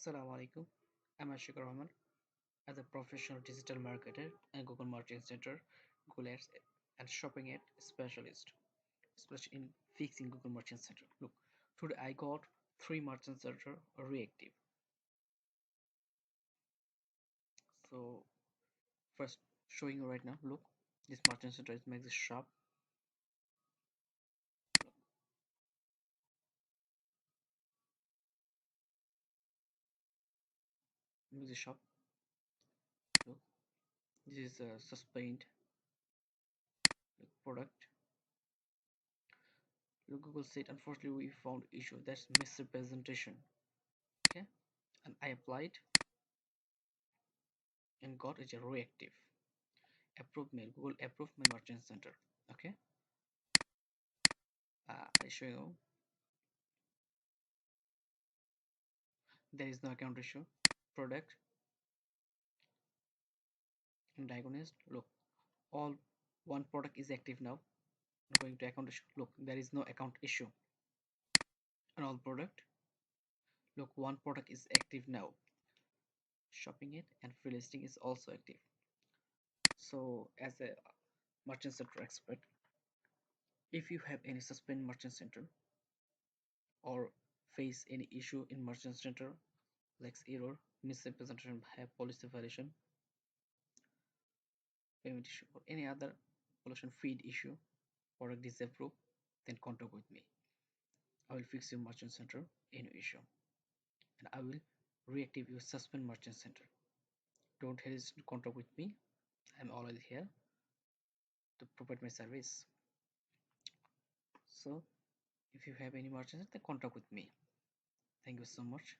Assalamu alaikum. I'm Ashik Rahman. As a professional digital marketer and Google Merchant Center, Google Ads, and shopping ad specialist, especially in fixing Google Merchant Center. Look, today I got three Merchant Center reactive. So first, showing you right now. Look, this Merchant Center is makes shop. Look, makes shop. Look, this is a suspend product. Look, Google said unfortunately we found issue. That's misrepresentation. Okay, and I applied and got it a reactive. Approved mail. Google approved my merchant center. Okay, I show you there is no account issue. Product and diagnosed. Look, all one product is active now. I'm going to account issue. Look, there is no account issue on all product. Look, one product is active now. Shopping it and free listing is also active. So as a merchant center expert, if you have any suspend merchant center or face any issue in merchant center like error, misrepresentation, have policy violation, payment issue, or any other pollution feed issue, product disapproved, then contact with me. I will fix your merchant center any issue and I will reactive your suspend merchant center. Don't hesitate to contact with me. I'm always here to provide my service. So if you have any merchant center, contact with me. Thank you so much.